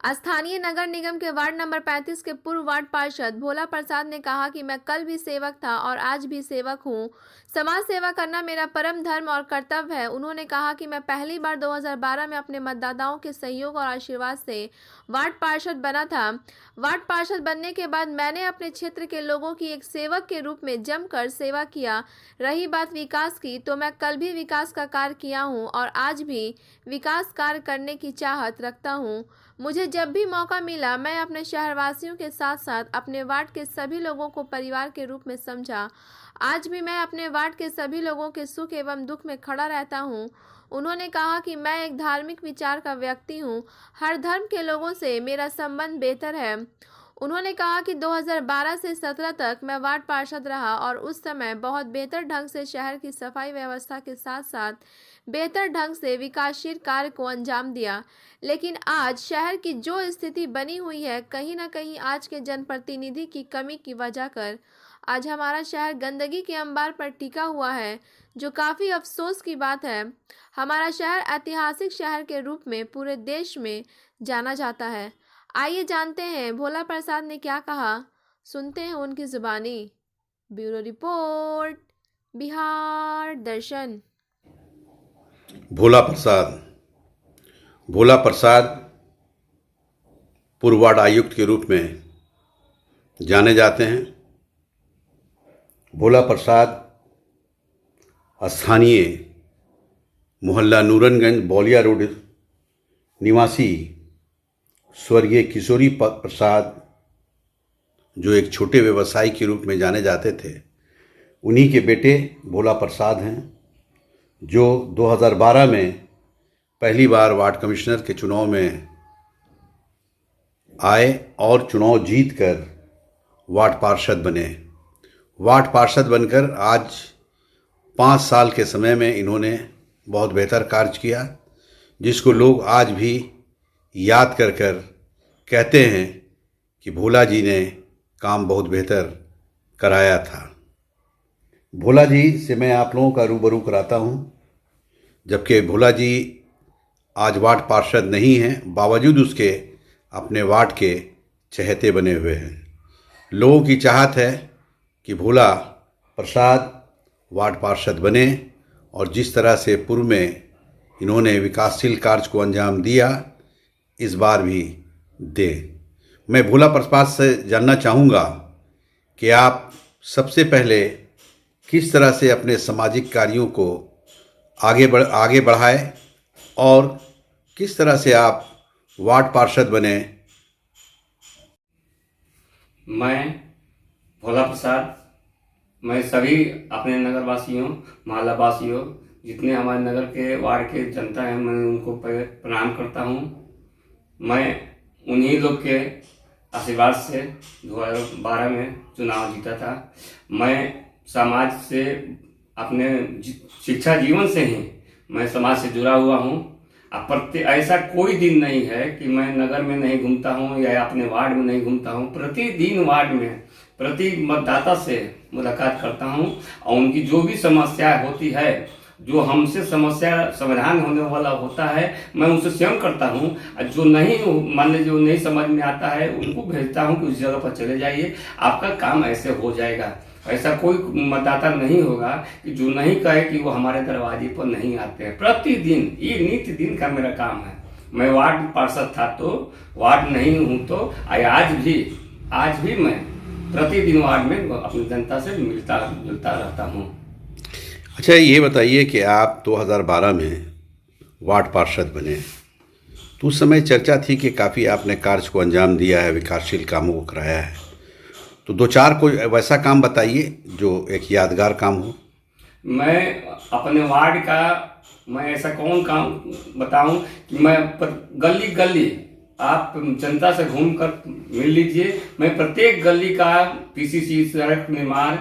स्थानीय नगर निगम के ward number 35 के पूर्व वार्ड पार्षद भोला प्रसाद ने कहा कि मैं कल भी सेवक था और आज भी सेवक हूं। समाज सेवा करना मेरा परम धर्म और कर्तव्य है। उन्होंने कहा कि मैं पहली बार 2012 में अपने मतदाताओं के सहयोग और आशीर्वाद से वार्ड पार्षद बना था। वार्ड पार्षद बनने के बाद मैंने अपने क्षेत्र के लोगों की एक सेवक के रूप में जमकर सेवा किया। रही बात विकास की, तो मैं कल भी विकास का कार्य किया हूं और आज भी विकास कार्य करने की चाहत रखता हूं। मुझे जब भी मौका मिला मैं अपने शहरवासियों के साथ साथ अपने वार्ड के सभी लोगों को परिवार के रूप में समझा। आज भी मैं अपने वार्ड के सभी लोगों के सुख एवं दुख में खड़ा रहता हूं। उन्होंने कहा कि मैं एक धार्मिक विचार का व्यक्ति हूं। हर धर्म के लोगों से मेरा संबंध बेहतर है। उन्होंने कहा कि 2012 से 17 तक मैं वार्ड पार्षद रहा और उस समय बहुत बेहतर ढंग से शहर की सफाई व्यवस्था के साथ साथ बेहतर ढंग से विकासशील कार्य को अंजाम दिया। लेकिन आज शहर की जो स्थिति बनी हुई है, कहीं ना कहीं आज के जनप्रतिनिधि की कमी की वजह कर आज हमारा शहर गंदगी के अंबार पर टिका हुआ है, जो काफ़ी अफसोस की बात है। हमारा शहर ऐतिहासिक शहर के रूप में पूरे देश में जाना जाता है। आइए जानते हैं भोला प्रसाद ने क्या कहा, सुनते हैं उनकी जुबानी। ब्यूरो रिपोर्ट, बिहार दर्शन। भोला प्रसाद पूर्व वार्ड आयुक्त के रूप में जाने जाते हैं। भोला प्रसाद स्थानीय मोहल्ला नूरनगंज बौलिया रोड निवासी स्वर्गीय किशोरी प्रसाद, जो एक छोटे व्यवसायी के रूप में जाने जाते थे, उन्हीं के बेटे भोला प्रसाद हैं, जो 2012 में पहली बार वार्ड कमिश्नर के चुनाव में आए और चुनाव जीतकर वार्ड पार्षद बने। वार्ड पार्षद बनकर आज 5 साल के समय में इन्होंने बहुत बेहतर कार्य किया, जिसको लोग आज भी याद कर कर कहते हैं कि भोला जी ने काम बहुत बेहतर कराया था। भोला जी से मैं आप लोगों का रूबरू कराता हूँ। जबकि भोला जी आज वार्ड पार्षद नहीं हैं, बावजूद उसके अपने वार्ड के चहेते बने हुए हैं। लोगों की चाहत है कि भोला प्रसाद वार्ड पार्षद बने और जिस तरह से पूर्व में इन्होंने विकासशील कार्य को अंजाम दिया, इस बार भी दें। मैं भोला प्रसाद से जानना चाहूँगा कि आप सबसे पहले किस तरह से अपने सामाजिक कार्यों को आगे बढ़ाए और किस तरह से आप वार्ड पार्षद बने। मैं भोला प्रसाद, मैं सभी अपने नगर वासियों, मोहल्ला वासियों, जितने हमारे नगर के वार्ड के जनता हैं, मैं उनको प्रणाम करता हूँ। मैं उन्हीं लोग के आशीर्वाद से 2012 में चुनाव जीता था। मैं समाज से अपने शिक्षा जीवन से ही मैं समाज से जुड़ा हुआ हूँ। अब ऐसा कोई दिन नहीं है कि मैं नगर में नहीं घूमता हूँ या अपने वार्ड में नहीं घूमता हूँ। प्रतिदिन वार्ड में प्रति मतदाता से मुलाकात करता हूँ और उनकी जो भी समस्या होती है, जो हमसे समस्या समाधान होने वाला होता है, मैं उनसे स्वयं करता हूँ। जो नहीं, मान लीजिए जो नहीं समझ में आता है, उनको भेजता हूँ कि उस जगह पर चले जाइए, आपका काम ऐसे हो जाएगा। ऐसा कोई मतदाता नहीं होगा कि जो नहीं कहे कि वो हमारे दरवाजे पर नहीं आते हैं। प्रतिदिन ये नित्य दिन का मेरा काम है। मैं वार्ड पार्षद था तो, वार्ड नहीं हूँ तो, आज भी मैं प्रतिदिन वार्ड में अपनी जनता से मिलता रहता हूँ। अच्छा, ये बताइए कि आप 2012 में वार्ड पार्षद बने, तो उस समय चर्चा थी कि काफ़ी आपने कार्य को अंजाम दिया है, विकासशील कामों को कराया है। तो 2-4 कोई वैसा काम बताइए जो एक यादगार काम हो। मैं अपने वार्ड का ऐसा कौन काम बताऊं कि मैं गली गली आप जनता से घूमकर मिल लीजिए। मैं प्रत्येक गली का पीसीसी, सड़क निर्माण,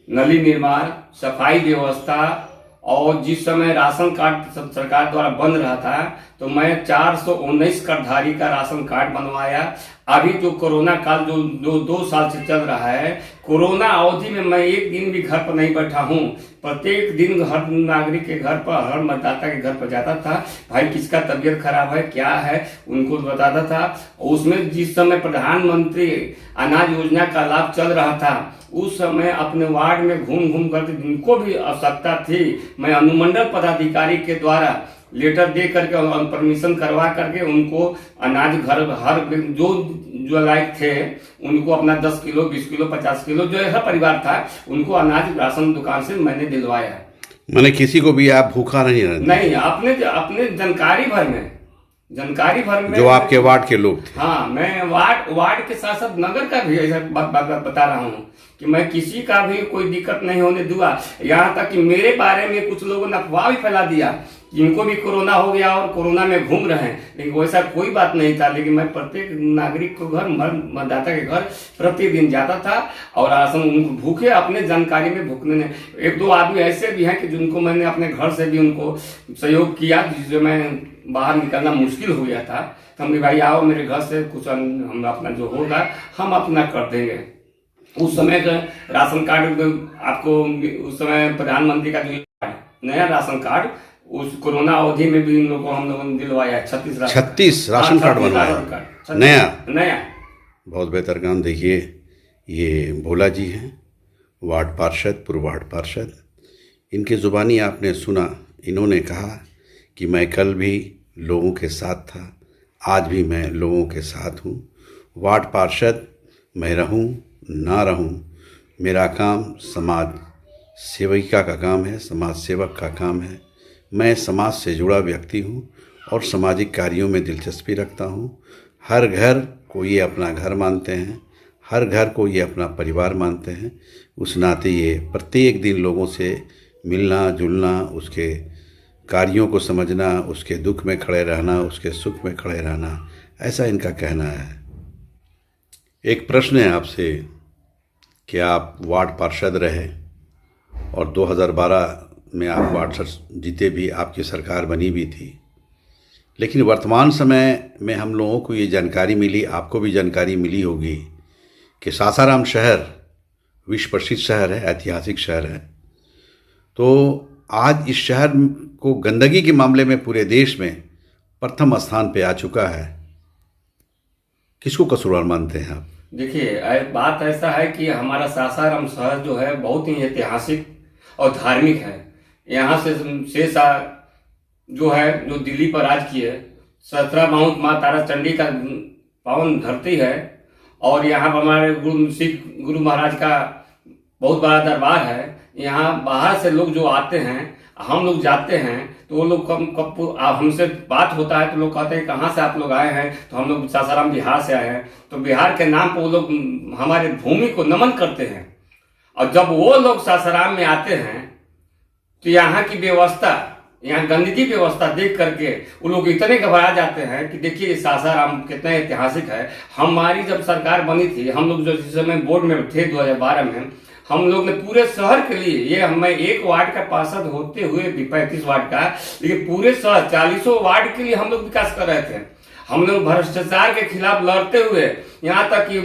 नली निर्माण, सफाई व्यवस्था, और जिस समय राशन कार्ड सरकार द्वारा बन रहा था तो मैं 419 कार्डधारी का राशन कार्ड बनवाया। अभी जो कोरोना काल जो 2 साल से चल रहा है, कोरोना अवधि में मैं एक दिन भी घर पर नहीं बैठा हूँ। प्रत्येक दिन हर नागरिक के घर पर, हर मतदाता के घर पर जाता था, भाई किसका तबीयत खराब है, क्या है, उनको बताता था। उसमें जिस समय प्रधानमंत्री अनाज योजना का लाभ चल रहा था, उस समय अपने वार्ड में घूम घूम करके जिनको भी आवश्यकता थी, मैं अनुमंडल पदाधिकारी के द्वारा लेटर दे करके और परमिशन करवा करके उनको अनाज घर हर जो लायक थे उनको अपना 10 किलो, 20 किलो, 50 किलो जो ऐसा परिवार था उनको अनाज राशन दुकान से मैंने दिलवाया। मैंने किसी को भी आप भूखा नहीं रहने नहीं, अपने जानकारी भर में जो आपके वार्ड के लोग थे। हाँ, मैं वार्ड के साथ साथ नगर का भी ऐसा बता रहा हूँ कि मैं किसी का भी कोई दिक्कत नहीं होने दूंगा। यहाँ तक कि मेरे बारे में कुछ लोगों ने अफवाह भी फैला दिया कि इनको भी कोरोना हो गया और कोरोना में घूम रहे हैं, लेकिन वैसा कोई बात नहीं था। लेकिन मैं प्रत्येक नागरिक को घर, मतदाता के घर प्रतिदिन जाता था और राशन उनको भूखे अपने जानकारी में भूखने ने। 1-2 आदमी ऐसे भी हैं कि जिनको मैंने अपने घर से भी उनको सहयोग किया, जिससे मैं बाहर निकलना मुश्किल हो गया था। तो हमने भाई आओ मेरे घर से कुछ हम अपना जो होगा हम अपना कर देंगे। उस समय का राशन कार्ड आपको, उस समय प्रधानमंत्री का जो नया राशन कार्ड, उस कोरोना अवधि में भी इन लोगों को हम लोगों ने दिलवाया 36 राशन कार्ड बनवाया नया। बहुत बेहतर काम। देखिए, ये भोला जी हैं, वार्ड पार्षद, पूर्व वार्ड पार्षद। इनके ज़ुबानी आपने सुना, इन्होंने कहा कि मैं कल भी लोगों के साथ था, आज भी मैं लोगों के साथ हूँ। वार्ड पार्षद मैं रहूँ ना रहूँ, मेरा काम समाज सेविका का काम है, समाज सेवक का काम है। मैं समाज से जुड़ा व्यक्ति हूँ और सामाजिक कार्यों में दिलचस्पी रखता हूँ। हर घर को ये अपना घर मानते हैं, हर घर को ये अपना परिवार मानते हैं। उस नाते ये प्रत्येक दिन लोगों से मिलना जुलना, उसके कार्यों को समझना, उसके दुख में खड़े रहना, उसके सुख में खड़े रहना, ऐसा इनका कहना है। एक प्रश्न है आपसे कि आप वार्ड पार्षद रहे और 2012 में आप वार्ड जीते भी, आपकी सरकार बनी भी थी, लेकिन वर्तमान समय में हम लोगों को ये जानकारी मिली, आपको भी जानकारी मिली होगी कि सासाराम शहर विश्व प्रसिद्ध शहर है, ऐतिहासिक शहर है। तो आज इस शहर को गंदगी के मामले में पूरे देश में प्रथम स्थान पे आ चुका है। किसको कसूरवार मानते हैं आप? देखिए, बात ऐसा है कि हमारा सासाराम शहर जो है बहुत ही ऐतिहासिक और धार्मिक है। यहाँ से शेष जो है, जो दिल्ली पर राज किए, 17 माउंट माँ तारा चंडी का पावन धरती है और यहाँ पर हमारे गुरु महाराज का बहुत बड़ा दरबार है। यहाँ बाहर से लोग जो आते हैं, हम लोग जाते हैं तो वो लोग कब हमसे बात होता है तो लोग कहते हैं कहाँ से आप लोग आए हैं, तो हम लोग सासाराम बिहार से आए हैं। तो बिहार के नाम पर वो लोग हमारे भूमि को नमन करते हैं। और जब वो लोग सासाराम में आते हैं तो यहाँ की व्यवस्था, यहाँ गंदगी व्यवस्था देख करके वो लोग इतने घबरा जाते हैं कि देखिए सासाराम कितना ऐतिहासिक है। हमारी जब सरकार बनी थी, हम लोग जो जिस समय बोर्ड में थे 2012 में, हम लोग ने पूरे शहर के लिए, ये मैं 1 वार्ड का पार्षद होते हुए भी 35 वार्ड का, लेकिन पूरे शहर 40 वार्ड के लिए हम लोग विकास कर रहे थे। हम लोग भ्रष्टाचार के खिलाफ लड़ते हुए, यहाँ तक कि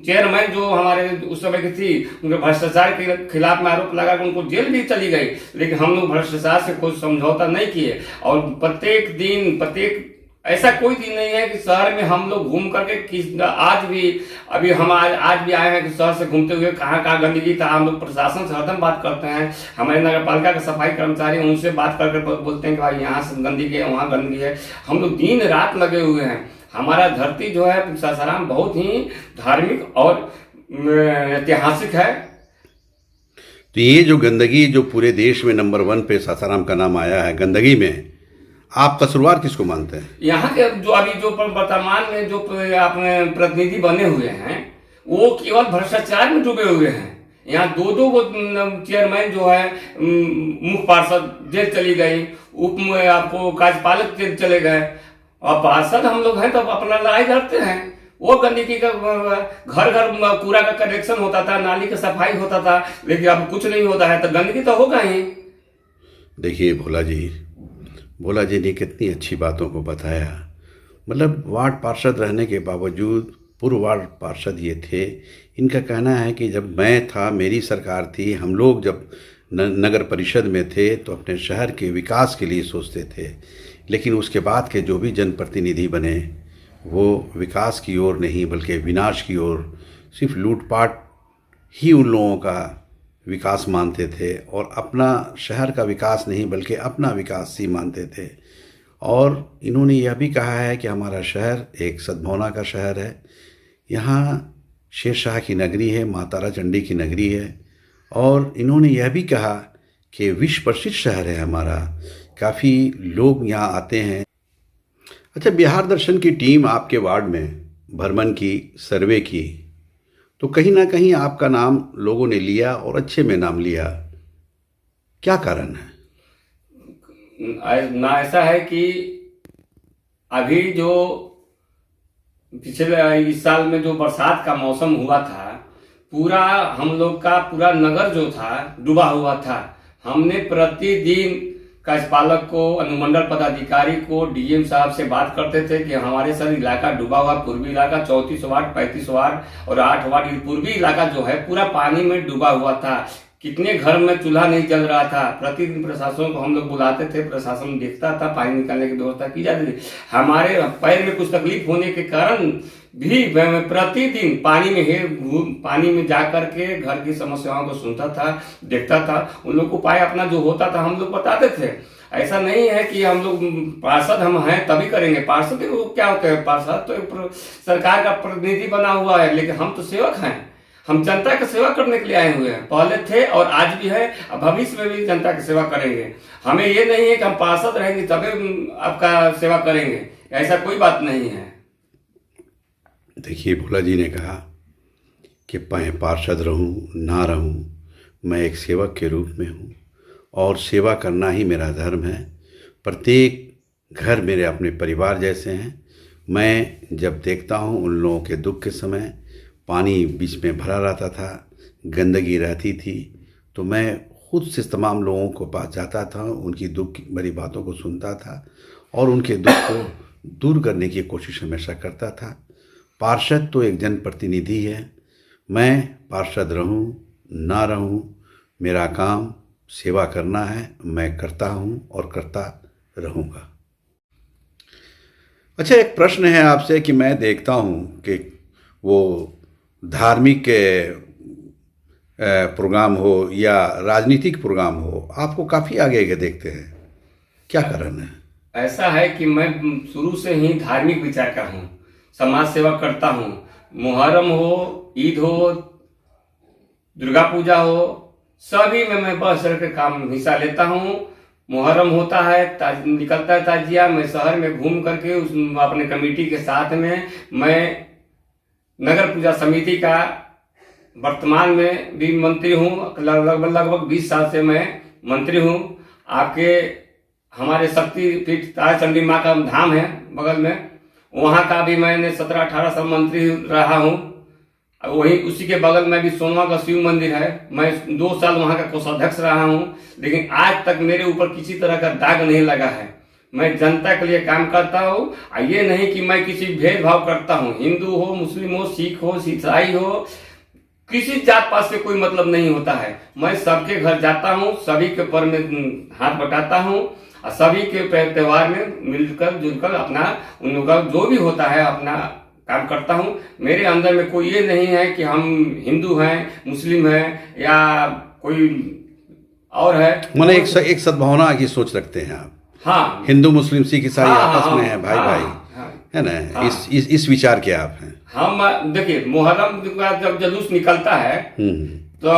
चेयरमैन जो हमारे उस समय की थी, उनके भ्रष्टाचार के खिलाफ में आरोप लगा कि उनको जेल भी चली गई, लेकिन हम लोग भ्रष्टाचार से कोई समझौता नहीं किए। और प्रत्येक दिन ऐसा कोई दिन नहीं है कि शहर में हम लोग घूम करके आज भी आए हैं कि शहर से घूमते हुए कहाँ कहाँ गंदगी था। हम लोग प्रशासन से हरदम बात करते हैं, हमारे नगर पालिका के सफाई कर्मचारी, उनसे बात करके बोलते हैं कि भाई यहाँ से गंदगी है, वहाँ गंदगी है। हम लोग दिन रात लगे हुए हैं। हमारा धरती जो है सासाराम बहुत ही धार्मिक और ऐतिहासिक है। तो ये जो गंदगी जो पूरे देश में नंबर 1 पे सासाराम का नाम आया है गंदगी में, आप कसूरवार किसको मानते हैं? यहाँ के जो अभी जो वर्तमान में जो अपने प्रतिनिधि बने हुए हैं, वो केवल भ्रष्टाचार में डूबे हुए हैं। यहाँ 2 को चेयरमैन जो है, मुख्य पार्षद जेल चली गई, आपको कार्यपालक जेल चले गए, और पार्षद हम लोग हैं तो अपना लड़ाई लड़ते हैं। वो गंदगी का घर घर कूड़ा का कलेक्शन होता था, नाली की सफाई होता था, लेकिन अब कुछ नहीं होता है तो गंदगी तो होगा ही। देखिए भोला जी ने कितनी अच्छी बातों को बताया। मतलब वार्ड पार्षद रहने के बावजूद, पूर्व वार्ड पार्षद ये थे, इनका कहना है कि जब मैं था, मेरी सरकार थी, हम लोग जब नगर परिषद में थे तो अपने शहर के विकास के लिए सोचते थे, लेकिन उसके बाद के जो भी जनप्रतिनिधि बने वो विकास की ओर नहीं बल्कि विनाश की ओर, सिर्फ लूटपाट ही उन लोगों का विकास मानते थे और अपना शहर का विकास नहीं बल्कि अपना विकास ही मानते थे। और इन्होंने यह भी कहा है कि हमारा शहर एक सद्भावना का शहर है, यहाँ शेरशाह की नगरी है, माँ तारा चंडी की नगरी है। और इन्होंने यह भी कहा कि विश्व प्रसिद्ध शहर है हमारा, काफ़ी लोग यहाँ आते हैं। अच्छा, बिहार दर्शन की टीम आपके वार्ड में भ्रमण की, सर्वे की, तो कहीं ना कहीं आपका नाम लोगों ने लिया और अच्छे में नाम लिया, क्या कारण है? ना ऐसा है कि अभी जो पिछले इस साल में जो बरसात का मौसम हुआ था, पूरा हम लोग का पूरा नगर जो था डूबा हुआ था। हमने प्रतिदिन कार्यपालक को, अनुमंडल पदाधिकारी को, डीएम साहब से बात करते थे कि हमारे सर इलाका डूबा हुआ, पूर्वी इलाका 34 वार्ड, 35 वार्ड और 8 वार्ड, पूर्वी इलाका जो है पूरा पानी में डूबा हुआ था। कितने घर में चूल्हा नहीं जल रहा था। प्रतिदिन प्रशासन को हम लोग बुलाते थे, प्रशासन देखता था, पानी निकालने की व्यवस्था की जाती थी। हमारे पैर में कुछ तकलीफ होने के कारण भी मैं प्रतिदिन पानी में जा करके घर की समस्याओं को सुनता था, देखता था। उन लोग को उपाय अपना जो होता था हम लोग बताते थे। ऐसा नहीं है कि हम लोग पार्षद हम हैं तभी करेंगे। पार्षद क्या होते हैं? पार्षद तो सरकार का प्रतिनिधि बना हुआ है, लेकिन हम तो सेवक हैं। हम जनता की सेवा करने के लिए आए हुए हैं, पहले थे और आज भी है, भविष्य में भी जनता की सेवा करेंगे। हमें ये नहीं है कि हम पार्षद रहेंगे तभी आपका सेवा करेंगे, ऐसा कोई बात नहीं है। देखिए, भोला जी ने कहा कि मैं पार्षद रहूं ना रहूं, मैं एक सेवक के रूप में हूं और सेवा करना ही मेरा धर्म है। प्रत्येक घर मेरे अपने परिवार जैसे हैं। मैं जब देखता हूं उन लोगों के दुख के समय पानी बीच में भरा रहता था, गंदगी रहती थी, तो मैं खुद से तमाम लोगों को पास जाता था, उनकी दुख भरी बातों को सुनता था और उनके दुख को दूर करने की कोशिश हमेशा करता था। पार्षद तो एक जनप्रतिनिधि है। मैं पार्षद रहूं ना रहूं, मेरा काम सेवा करना है, मैं करता हूं और करता रहूँगा। अच्छा, एक प्रश्न है आपसे कि मैं देखता हूं कि वो धार्मिक प्रोग्राम हो या राजनीतिक प्रोग्राम हो, आपको काफ़ी आगे आगे देखते हैं, क्या कारण है? ऐसा है कि मैं शुरू से ही धार्मिक विचार का हूँ, समाज सेवा करता हूँ। मुहर्रम हो, ईद हो, दुर्गा पूजा हो, सभी में मैं बढ़ चढ़ के काम हिस्सा लेता हूँ। मुहर्रम होता है, निकलता है ताजिया, मैं शहर में घूम करके उस अपने कमेटी के साथ में मैं नगर पूजा समिति का वर्तमान में भी मंत्री हूँ। लगभग 20 साल से मैं मंत्री हूँ। आपके हमारे शक्तिपीठ तारा चंडी माँ का धाम है बगल में, वहाँ का भी मैंने 17-18 साल मंत्री रहा हूँ। वही उसी के बगल में भी सोनवा का शिव मंदिर है, मैं 2 साल वहाँ का कोषाध्यक्ष रहा हूँ। लेकिन आज तक मेरे ऊपर किसी तरह का दाग नहीं लगा है। मैं जनता के लिए काम करता हूँ। ये नहीं कि मैं किसी भेदभाव करता हूँ, हिंदू हो, मुस्लिम हो, सिख हो, ईसाई हो, किसी जात पात से कोई मतलब नहीं होता है। मैं सबके घर जाता हूँ, सभी के पर में हाथ बटाता हूँ और सभी के त्योहार में मिलकर जुलकर अपना उन लोगों का जो भी होता है अपना काम करता हूँ। मेरे अंदर में कोई ये नहीं है कि हम हिंदू हैं, मुस्लिम हैं या कोई और है। मैंने एक सद्भावना की सोच रखते हैं आप। हाँ, हिंदू मुस्लिम सिख ईसाई आपस में है, भाई हाँ, भाई हाँ, है ना। हाँ, इस विचार के आप हैं। हम देखिए, मुहर्रम का जब जुलूस निकलता है तो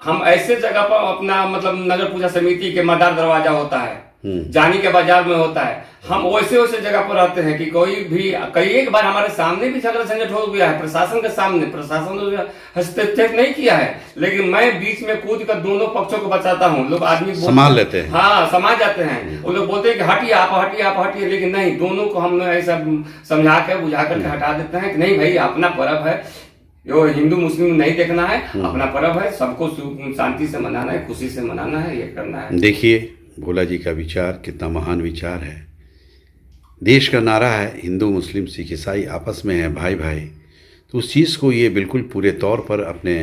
हम ऐसे जगह पर अपना मतलब नगर पूजा समिति के मदार दरवाजा होता है, जानी के बाजार में होता है, हम वैसे जगह पर रहते हैं कि कोई भी कई एक बार हमारे सामने भी झगड़ा झंझट हो गया है प्रशासन के सामने। प्रशासन ने हस्तक्षेप नहीं किया है, लेकिन मैं बीच में कूद कर दोनों पक्षों को बचाता हूँ। लोग आदमी संभाल लेते हैं, हाँ समझ जाते हैं। वो लोग बोलते हैं कि हटिए आप हटिए, लेकिन नहीं, दोनों को हम ऐसा समझा कर बुझा करके हटा देते हैं कि नहीं भाई, अपना पर्व है, यो हिंदू मुस्लिम नहीं देखना है, अपना पर्व है, सबको शांति से मनाना है, खुशी से मनाना है, ये करना है। देखिए, भोला जी का विचार कितना महान विचार है। देश का नारा है हिंदू मुस्लिम सिख ईसाई आपस में है भाई भाई। तो उस चीज़ को ये बिल्कुल पूरे तौर पर अपने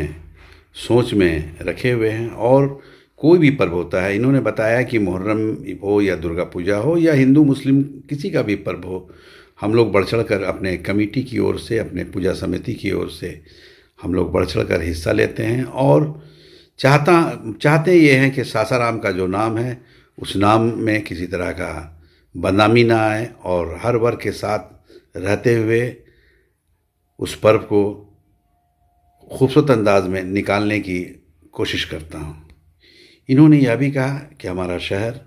सोच में रखे हुए हैं। और कोई भी पर्व होता है, इन्होंने बताया कि मुहर्रम हो या दुर्गा पूजा हो या हिंदू मुस्लिम किसी का भी पर्व हो, हम लोग बढ़ चढ़ कर अपने कमेटी की ओर से, अपने पूजा समिति की ओर से हम लोग बढ़ चढ़ कर हिस्सा लेते हैं। और चाहते ये हैं कि सासाराम का जो नाम है उस नाम में किसी तरह का बदनामी ना आए, और हर वर्ग के साथ रहते हुए उस पर्व को खूबसूरत अंदाज में निकालने की कोशिश करता हूँ। इन्होंने यह भी कहा कि हमारा शहर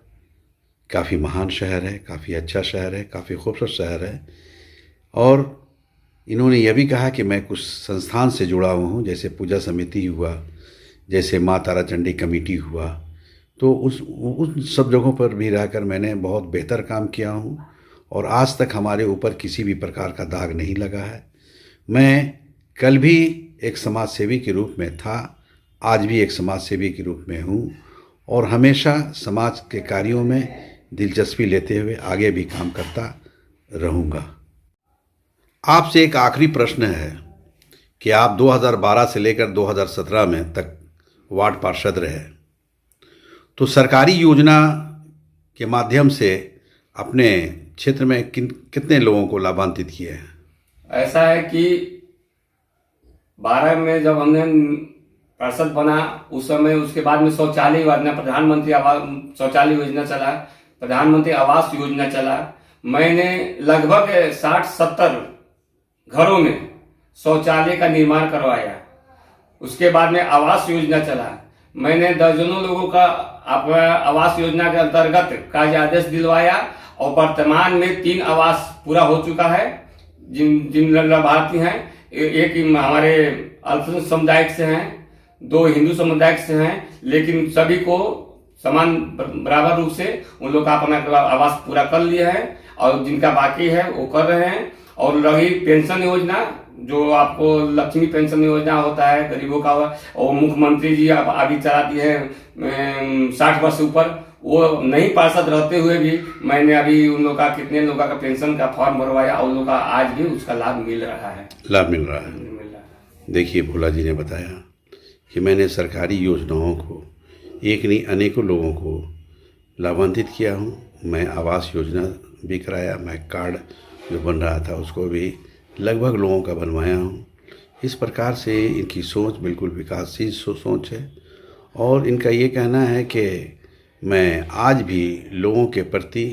काफ़ी महान शहर है, काफ़ी अच्छा शहर है, काफ़ी खूबसूरत शहर है। और इन्होंने यह भी कहा कि मैं कुछ संस्थान से जुड़ा हुआ हूँ, जैसे पूजा समिति हुआ, जैसे माँ तारा चंडी कमेटी हुआ, तो उन सब जगहों पर भी रहकर मैंने बहुत बेहतर काम किया हूँ और आज तक हमारे ऊपर किसी भी प्रकार का दाग नहीं लगा है। मैं कल भी एक समाज सेवी के रूप में था, आज भी एक समाज सेवी के रूप में हूँ और हमेशा समाज के कार्यों में दिलचस्पी लेते हुए आगे भी काम करता रहूँगा। आपसे एक आखिरी प्रश्न है कि आप 2012 से लेकर 2017 में तक वार्ड पार्षद रहे, तो सरकारी योजना के माध्यम से अपने क्षेत्र में कितने लोगों को लाभान्वित किए हैं? ऐसा है कि 12 में जब हमने पार्षद बना उस समय, उसके बाद में शौचालय योजना, प्रधानमंत्री आवास शौचालय योजना चला, प्रधानमंत्री आवास योजना चला। मैंने लगभग 60-70 घरों में शौचालय का निर्माण करवाया। उसके बाद में आवास योजना चला, मैंने दर्जनों लोगों का आवास योजना के अंतर्गत कार्य आदेश दिलवाया और वर्तमान में 3 आवास पूरा हो चुका है। जिन लाभार्थी हैं, एक हमारे अल्पसंख्यक समुदाय से हैं, 2 हिंदू समुदाय से हैं, लेकिन सभी को समान बराबर रूप से उन लोग का अपना आवास पूरा कर लिया है और जिनका बाकी है वो कर रहे हैं। और रही पेंशन योजना, जो आपको लक्ष्मी पेंशन योजना होता है गरीबों का, और मुख्यमंत्री जी अभी चलाती है 60 वर्ष से ऊपर, वो नहीं पार्षद रहते हुए भी मैंने अभी उन लोगों का कितने लोगों का पेंशन का फॉर्म भरवाया और उन लोगों का आज भी उसका लाभ मिल रहा है। देखिए, भोला जी ने बताया कि मैंने सरकारी योजनाओं को एक नहीं अनेकों लोगों को लाभान्वित किया हूँ। मैं आवास योजना भी कराया, मैं कार्ड जो बन रहा था उसको भी लगभग लोगों का बनवाया हूँ। इस प्रकार से इनकी सोच बिल्कुल विकासशील सोच है और इनका ये कहना है कि मैं आज भी लोगों के प्रति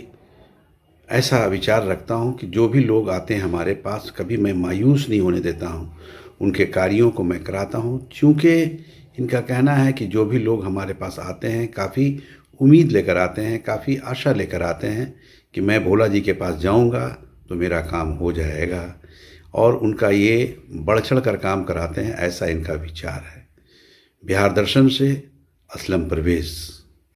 ऐसा विचार रखता हूँ कि जो भी लोग आते हैं हमारे पास, कभी मैं मायूस नहीं होने देता हूँ, उनके कार्यों को मैं कराता हूँ। क्योंकि इनका कहना है कि जो भी लोग हमारे पास आते हैं काफ़ी उम्मीद लेकर आते हैं, काफ़ी आशा लेकर आते हैं कि मैं भोला जी के पास जाऊँगा तो मेरा काम हो जाएगा, और उनका ये बढ़ चढ़ कर काम कराते हैं, ऐसा इनका विचार है। बिहार दर्शन से असलम परवेज़।